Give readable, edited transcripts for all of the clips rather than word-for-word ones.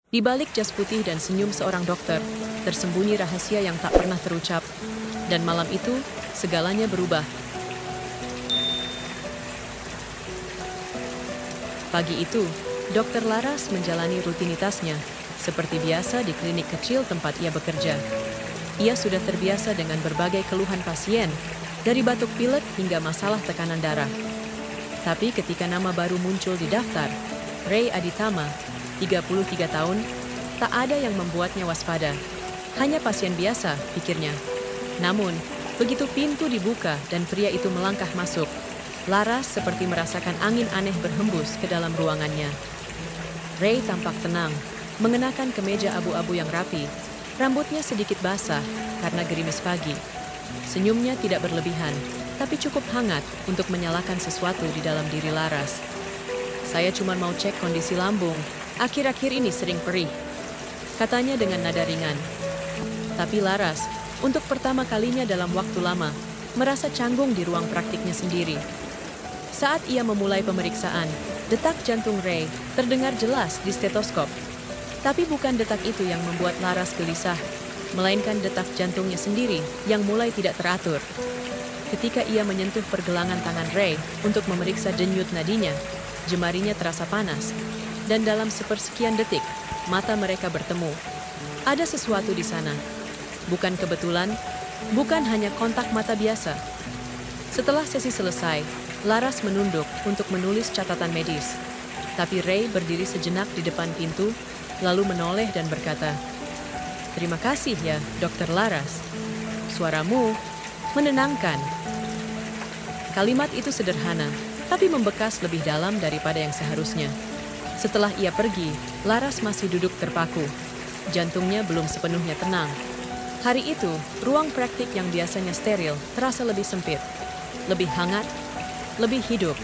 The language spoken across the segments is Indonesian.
Di balik jas putih dan senyum seorang dokter, tersembunyi rahasia yang tak pernah terucap. Dan malam itu, segalanya berubah. Pagi itu, Dokter Laras menjalani rutinitasnya, seperti biasa di klinik kecil tempat ia bekerja. Ia sudah terbiasa dengan berbagai keluhan pasien, dari batuk pilek hingga masalah tekanan darah. Tapi ketika nama baru muncul di daftar, Ray Aditama, 33 tahun, tak ada yang membuatnya waspada. Hanya pasien biasa, pikirnya. Namun, begitu pintu dibuka dan pria itu melangkah masuk, Laras seperti merasakan angin aneh berhembus ke dalam ruangannya. Ray tampak tenang, mengenakan kemeja abu-abu yang rapi, rambutnya sedikit basah karena gerimis pagi. Senyumnya tidak berlebihan, tapi cukup hangat untuk menyalakan sesuatu di dalam diri Laras. Saya cuma mau cek kondisi lambung, akhir-akhir ini sering perih, katanya dengan nada ringan. Tapi Laras, untuk pertama kalinya dalam waktu lama, merasa canggung di ruang praktiknya sendiri. Saat ia memulai pemeriksaan, detak jantung Ray terdengar jelas di stetoskop. Tapi bukan detak itu yang membuat Laras gelisah, melainkan detak jantungnya sendiri yang mulai tidak teratur. Ketika ia menyentuh pergelangan tangan Ray untuk memeriksa denyut nadinya, jemarinya terasa panas. Dan dalam sepersekian detik, mata mereka bertemu. Ada sesuatu di sana. Bukan kebetulan, bukan hanya kontak mata biasa. Setelah sesi selesai, Laras menunduk untuk menulis catatan medis. Tapi Ray berdiri sejenak di depan pintu, lalu menoleh dan berkata, "Terima kasih ya, Dokter Laras. Suaramu menenangkan." Kalimat itu sederhana, tapi membekas lebih dalam daripada yang seharusnya. Setelah ia pergi, Laras masih duduk terpaku. Jantungnya belum sepenuhnya tenang. Hari itu, ruang praktik yang biasanya steril terasa lebih sempit, lebih hangat, lebih hidup.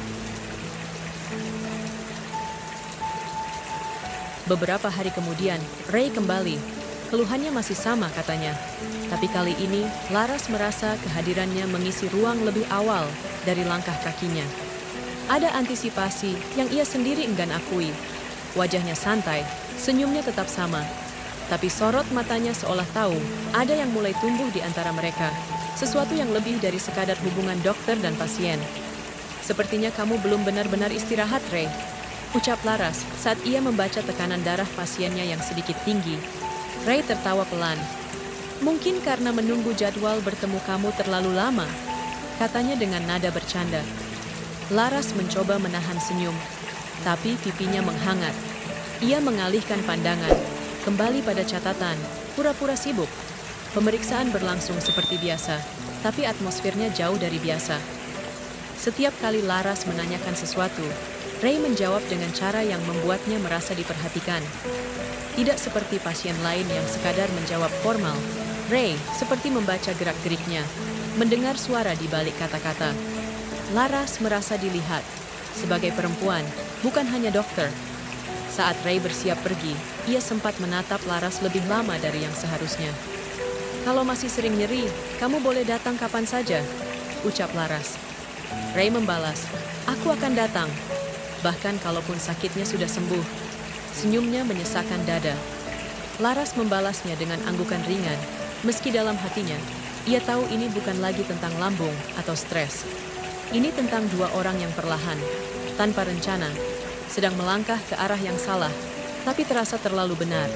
Beberapa hari kemudian, Ray kembali. Keluhannya masih sama katanya. Tapi kali ini, Laras merasa kehadirannya mengisi ruang lebih awal dari langkah kakinya. Ada antisipasi yang ia sendiri enggan akui. Wajahnya santai, senyumnya tetap sama. Tapi sorot matanya seolah tahu ada yang mulai tumbuh di antara mereka. Sesuatu yang lebih dari sekadar hubungan dokter dan pasien. "Sepertinya kamu belum benar-benar istirahat, Ray," ucap Laras saat ia membaca tekanan darah pasiennya yang sedikit tinggi. Ray tertawa pelan. "Mungkin karena menunggu jadwal bertemu kamu terlalu lama," katanya dengan nada bercanda. Laras mencoba menahan senyum, tapi pipinya menghangat. Ia mengalihkan pandangan, kembali pada catatan, pura-pura sibuk. Pemeriksaan berlangsung seperti biasa, tapi atmosfernya jauh dari biasa. Setiap kali Laras menanyakan sesuatu, Ray menjawab dengan cara yang membuatnya merasa diperhatikan. Tidak seperti pasien lain yang sekadar menjawab formal, Ray seperti membaca gerak-geriknya, mendengar suara di balik kata-kata. Laras merasa dilihat. Sebagai perempuan, bukan hanya dokter. Saat Ray bersiap pergi, ia sempat menatap Laras lebih lama dari yang seharusnya. "Kalau masih sering nyeri, kamu boleh datang kapan saja," ucap Laras. Ray membalas, "Aku akan datang, bahkan kalaupun sakitnya sudah sembuh." Senyumnya menyesakkan dada. Laras membalasnya dengan anggukan ringan, meski dalam hatinya, ia tahu ini bukan lagi tentang lambung atau stres. Ini tentang dua orang yang perlahan, tanpa rencana, sedang melangkah ke arah yang salah, tapi terasa terlalu benar.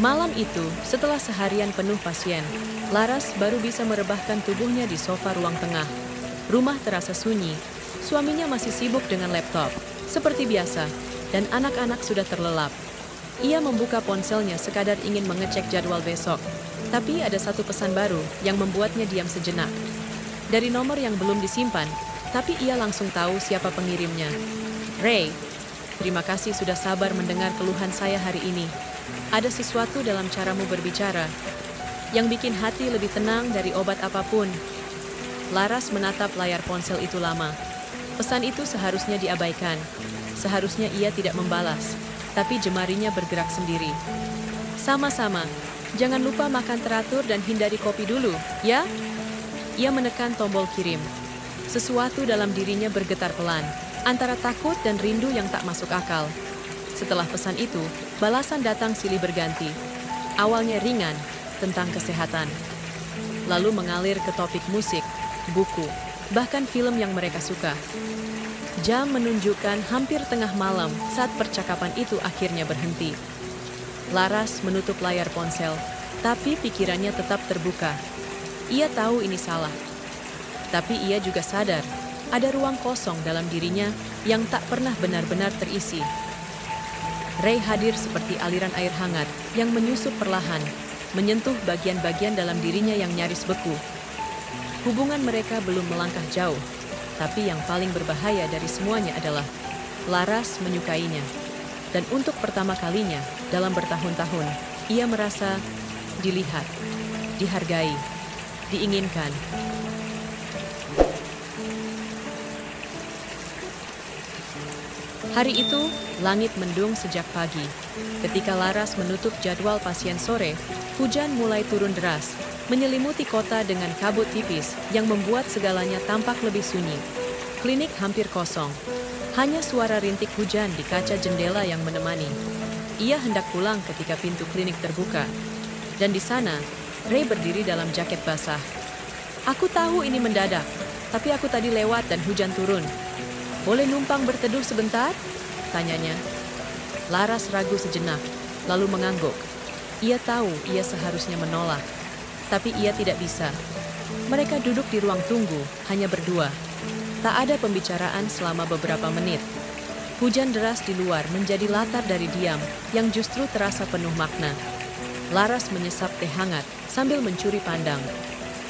Malam itu, setelah seharian penuh pasien, Laras baru bisa merebahkan tubuhnya di sofa ruang tengah. Rumah terasa sunyi, suaminya masih sibuk dengan laptop, seperti biasa, dan anak-anak sudah terlelap. Ia membuka ponselnya sekadar ingin mengecek jadwal besok, tapi ada satu pesan baru yang membuatnya diam sejenak. Dari nomor yang belum disimpan, tapi ia langsung tahu siapa pengirimnya. "Ray, terima kasih sudah sabar mendengar keluhan saya hari ini. Ada sesuatu dalam caramu berbicara yang bikin hati lebih tenang dari obat apapun." Laras menatap layar ponsel itu lama. Pesan itu seharusnya diabaikan. Seharusnya ia tidak membalas, tapi jemarinya bergerak sendiri. "Sama-sama. Jangan lupa makan teratur dan hindari kopi dulu, ya?" Ia menekan tombol kirim. Sesuatu dalam dirinya bergetar pelan, antara takut dan rindu yang tak masuk akal. Setelah pesan itu, balasan datang silih berganti. Awalnya ringan, tentang kesehatan. Lalu mengalir ke topik musik, buku, bahkan film yang mereka suka. Jam menunjukkan hampir tengah malam saat percakapan itu akhirnya berhenti. Laras menutup layar ponsel, tapi pikirannya tetap terbuka. Ia tahu ini salah. Tapi ia juga sadar, ada ruang kosong dalam dirinya yang tak pernah benar-benar terisi. Ray hadir seperti aliran air hangat yang menyusup perlahan, menyentuh bagian-bagian dalam dirinya yang nyaris beku. Hubungan mereka belum melangkah jauh, tapi yang paling berbahaya dari semuanya adalah Laras menyukainya. Dan untuk pertama kalinya dalam bertahun-tahun, ia merasa dilihat, dihargai, diinginkan. Hari itu, langit mendung sejak pagi. Ketika Laras menutup jadwal pasien sore, hujan mulai turun deras, menyelimuti kota dengan kabut tipis yang membuat segalanya tampak lebih sunyi. Klinik hampir kosong. Hanya suara rintik hujan di kaca jendela yang menemani. Ia hendak pulang ketika pintu klinik terbuka. Dan di sana, Ray berdiri dalam jaket basah. "Aku tahu ini mendadak, tapi aku tadi lewat dan hujan turun. Boleh numpang berteduh sebentar?" tanyanya. Laras ragu sejenak, lalu mengangguk. Ia tahu ia seharusnya menolak, tapi ia tidak bisa. Mereka duduk di ruang tunggu, hanya berdua. Tak ada pembicaraan selama beberapa menit. Hujan deras di luar menjadi latar dari diam yang justru terasa penuh makna. Laras menyesap teh hangat sambil mencuri pandang.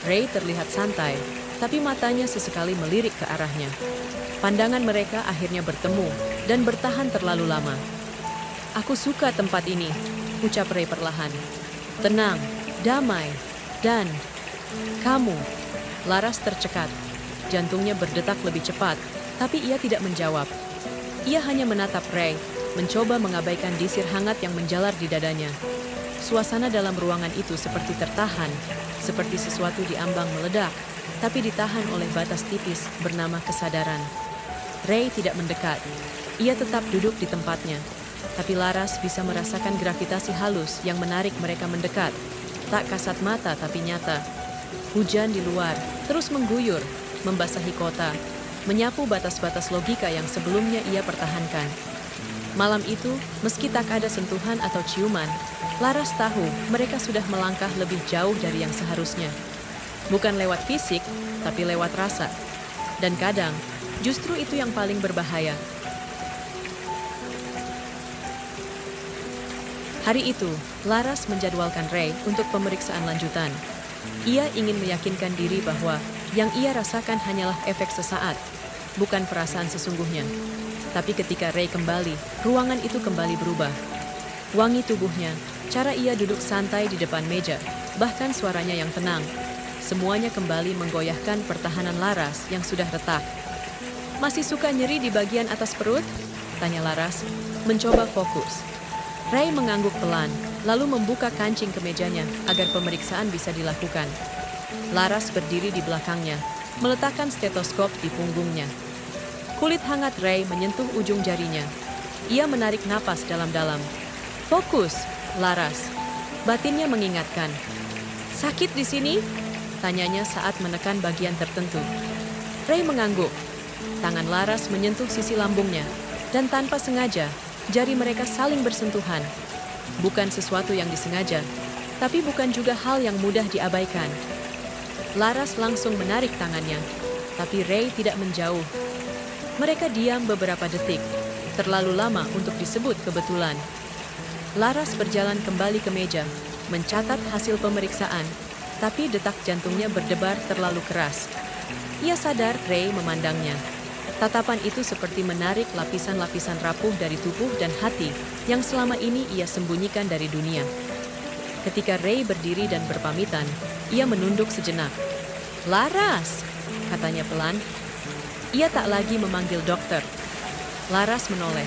Ray terlihat santai, tapi matanya sesekali melirik ke arahnya. Pandangan mereka akhirnya bertemu dan bertahan terlalu lama. "Aku suka tempat ini," ucap Ray perlahan. "Tenang, damai, dan kamu." Laras tercekat. Jantungnya berdetak lebih cepat, tapi ia tidak menjawab. Ia hanya menatap Ray, mencoba mengabaikan disir hangat yang menjalar di dadanya. Suasana dalam ruangan itu seperti tertahan, seperti sesuatu diambang meledak, tapi ditahan oleh batas tipis bernama kesadaran. Ray tidak mendekat. Ia tetap duduk di tempatnya. Tapi Laras bisa merasakan gravitasi halus yang menarik mereka mendekat. Tak kasat mata tapi nyata. Hujan di luar terus mengguyur, membasahi kota, menyapu batas-batas logika yang sebelumnya ia pertahankan. Malam itu, meski tak ada sentuhan atau ciuman, Laras tahu mereka sudah melangkah lebih jauh dari yang seharusnya. Bukan lewat fisik, tapi lewat rasa. Dan kadang, justru itu yang paling berbahaya. Hari itu, Laras menjadwalkan Ray untuk pemeriksaan lanjutan. Ia ingin meyakinkan diri bahwa yang ia rasakan hanyalah efek sesaat, bukan perasaan sesungguhnya. Tapi ketika Ray kembali, ruangan itu kembali berubah. Wangi tubuhnya, cara ia duduk santai di depan meja, bahkan suaranya yang tenang. Semuanya kembali menggoyahkan pertahanan Laras yang sudah retak. "Masih suka nyeri di bagian atas perut?" tanya Laras, mencoba fokus. Ray mengangguk pelan, lalu membuka kancing kemejanya agar pemeriksaan bisa dilakukan. Laras berdiri di belakangnya, meletakkan stetoskop di punggungnya. Kulit hangat Ray menyentuh ujung jarinya. Ia menarik napas dalam-dalam. "Fokus, Laras." Batinnya mengingatkan. "Sakit di sini?" tanyanya saat menekan bagian tertentu. Ray mengangguk. Tangan Laras menyentuh sisi lambungnya, dan tanpa sengaja, jari mereka saling bersentuhan. Bukan sesuatu yang disengaja, tapi bukan juga hal yang mudah diabaikan. Laras langsung menarik tangannya, tapi Ray tidak menjauh. Mereka diam beberapa detik, terlalu lama untuk disebut kebetulan. Laras berjalan kembali ke meja, mencatat hasil pemeriksaan, tapi detak jantungnya berdebar terlalu keras. Ia sadar Ray memandangnya. Tatapan itu seperti menarik lapisan-lapisan rapuh dari tubuh dan hati yang selama ini ia sembunyikan dari dunia. Ketika Ray berdiri dan berpamitan, ia menunduk sejenak. "Laras," katanya pelan. Ia tak lagi memanggil dokter. Laras menoleh.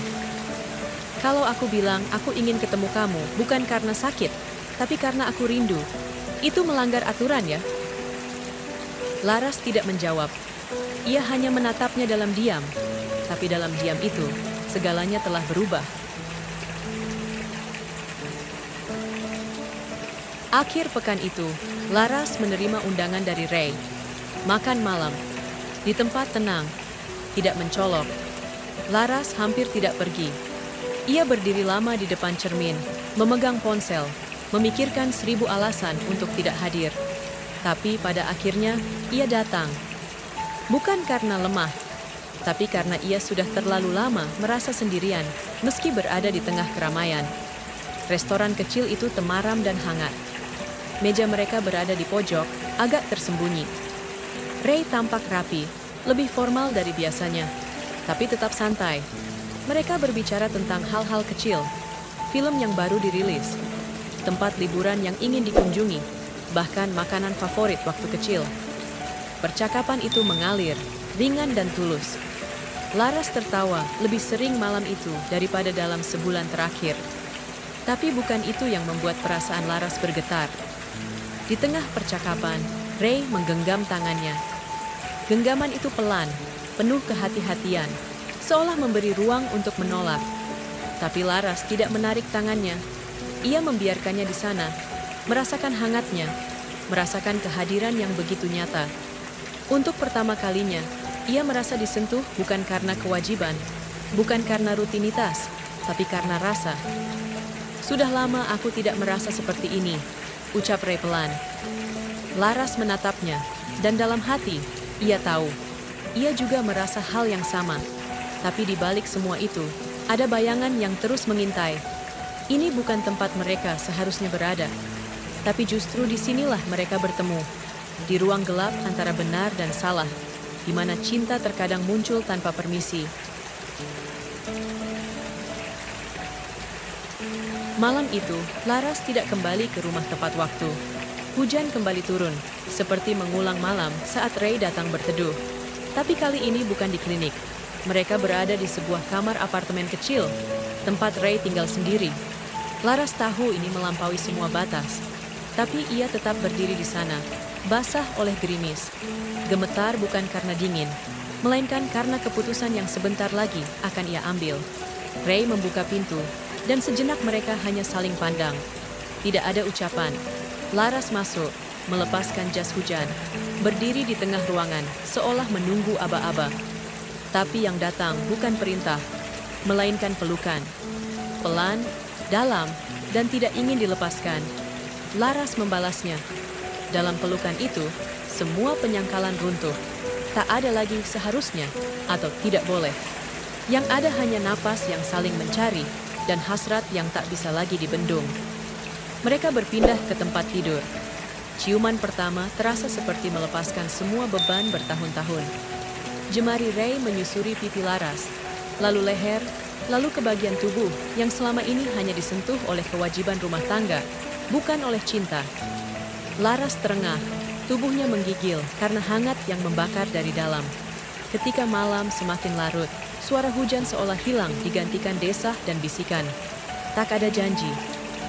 "Kalau aku bilang aku ingin ketemu kamu, bukan karena sakit, tapi karena aku rindu. Itu melanggar aturan ya?" Laras tidak menjawab. Ia hanya menatapnya dalam diam, tapi dalam diam itu, segalanya telah berubah. Akhir pekan itu, Laras menerima undangan dari Ray. Makan malam, di tempat tenang, tidak mencolok. Laras hampir tidak pergi. Ia berdiri lama di depan cermin, memegang ponsel, memikirkan 1000 alasan untuk tidak hadir. Tapi pada akhirnya, ia datang. Bukan karena lemah, tapi karena ia sudah terlalu lama merasa sendirian meski berada di tengah keramaian. Restoran kecil itu temaram dan hangat. Meja mereka berada di pojok, agak tersembunyi. Ray tampak rapi, lebih formal dari biasanya, tapi tetap santai. Mereka berbicara tentang hal-hal kecil, film yang baru dirilis, tempat liburan yang ingin dikunjungi, bahkan makanan favorit waktu kecil. Percakapan itu mengalir, ringan dan tulus. Laras tertawa lebih sering malam itu daripada dalam sebulan terakhir. Tapi bukan itu yang membuat perasaan Laras bergetar. Di tengah percakapan, Ray menggenggam tangannya. Genggaman itu pelan, penuh kehati-hatian, seolah memberi ruang untuk menolak. Tapi Laras tidak menarik tangannya. Ia membiarkannya di sana, merasakan hangatnya, merasakan kehadiran yang begitu nyata. Untuk pertama kalinya, ia merasa disentuh bukan karena kewajiban, bukan karena rutinitas, tapi karena rasa. Sudah lama aku tidak merasa seperti ini, ucap Ray pelan. Laras menatapnya, dan dalam hati, ia tahu. Ia juga merasa hal yang sama. Tapi di balik semua itu, ada bayangan yang terus mengintai. Ini bukan tempat mereka seharusnya berada. Tapi justru disinilah mereka bertemu. Di ruang gelap antara benar dan salah, di mana cinta terkadang muncul tanpa permisi. Malam itu, Laras tidak kembali ke rumah tepat waktu. Hujan kembali turun, seperti mengulang malam saat Ray datang berteduh. Tapi kali ini bukan di klinik. Mereka berada di sebuah kamar apartemen kecil, tempat Ray tinggal sendiri. Laras tahu ini melampaui semua batas, tapi ia tetap berdiri di sana, basah oleh gerimis. Gemetar bukan karena dingin, melainkan karena keputusan yang sebentar lagi akan ia ambil. Ray membuka pintu, dan sejenak mereka hanya saling pandang. Tidak ada ucapan. Laras masuk, melepaskan jas hujan, berdiri di tengah ruangan, seolah menunggu aba-aba. Tapi yang datang bukan perintah, melainkan pelukan. Pelan, dalam, dan tidak ingin dilepaskan. Laras membalasnya. Dalam pelukan itu, semua penyangkalan runtuh. Tak ada lagi seharusnya atau tidak boleh. Yang ada hanya napas yang saling mencari dan hasrat yang tak bisa lagi dibendung. Mereka berpindah ke tempat tidur. Ciuman pertama terasa seperti melepaskan semua beban bertahun-tahun. Jemari Ray menyusuri pipi Laras, lalu leher, lalu ke bagian tubuh yang selama ini hanya disentuh oleh kewajiban rumah tangga, bukan oleh cinta. Laras terengah, tubuhnya menggigil karena hangat yang membakar dari dalam. Ketika malam semakin larut, suara hujan seolah hilang digantikan desah dan bisikan. Tak ada janji,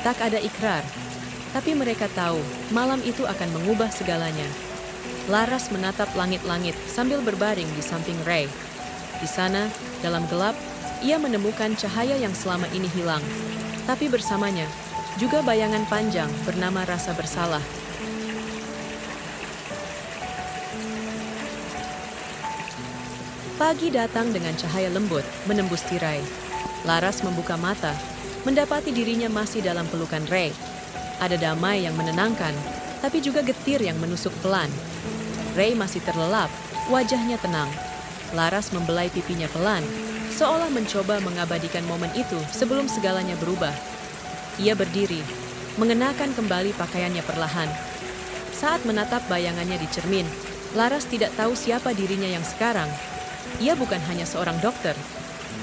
tak ada ikrar, tapi mereka tahu malam itu akan mengubah segalanya. Laras menatap langit-langit sambil berbaring di samping Ray. Di sana, dalam gelap, ia menemukan cahaya yang selama ini hilang. Tapi bersamanya, juga bayangan panjang bernama rasa bersalah. Pagi datang dengan cahaya lembut, menembus tirai. Laras membuka mata, mendapati dirinya masih dalam pelukan Ray. Ada damai yang menenangkan, tapi juga getir yang menusuk pelan. Ray masih terlelap, wajahnya tenang. Laras membelai pipinya pelan, seolah mencoba mengabadikan momen itu sebelum segalanya berubah. Ia berdiri, mengenakan kembali pakaiannya perlahan. Saat menatap bayangannya di cermin, Laras tidak tahu siapa dirinya yang sekarang. Ia bukan hanya seorang dokter,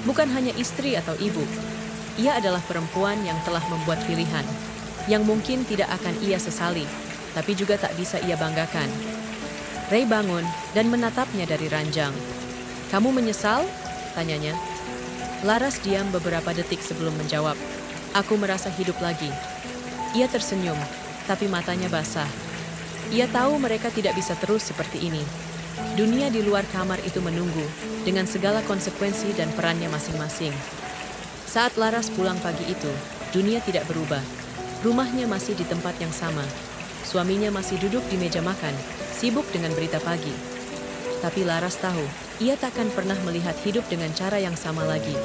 bukan hanya istri atau ibu. Ia adalah perempuan yang telah membuat pilihan, yang mungkin tidak akan ia sesali, tapi juga tak bisa ia banggakan. Ray bangun dan menatapnya dari ranjang. "Kamu menyesal?" tanyanya. Laras diam beberapa detik sebelum menjawab. "Aku merasa hidup lagi." Ia tersenyum, tapi matanya basah. Ia tahu mereka tidak bisa terus seperti ini. Dunia di luar kamar itu menunggu, dengan segala konsekuensi dan perannya masing-masing. Saat Laras pulang pagi itu, dunia tidak berubah. Rumahnya masih di tempat yang sama. Suaminya masih duduk di meja makan, sibuk dengan berita pagi. Tapi Laras tahu, ia takkan pernah melihat hidup dengan cara yang sama lagi.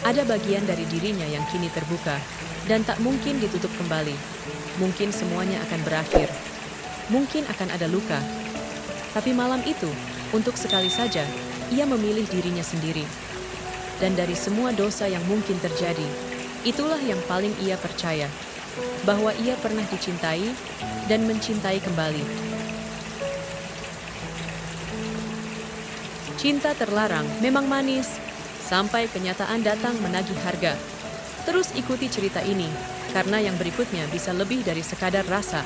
Ada bagian dari dirinya yang kini terbuka, dan tak mungkin ditutup kembali. Mungkin semuanya akan berakhir. Mungkin akan ada luka. Tapi malam itu, untuk sekali saja, ia memilih dirinya sendiri. Dan dari semua dosa yang mungkin terjadi, itulah yang paling ia percaya, bahwa ia pernah dicintai dan mencintai kembali. Cinta terlarang memang manis, sampai kenyataan datang menagih harga. Terus ikuti cerita ini, karena yang berikutnya bisa lebih dari sekadar rasa.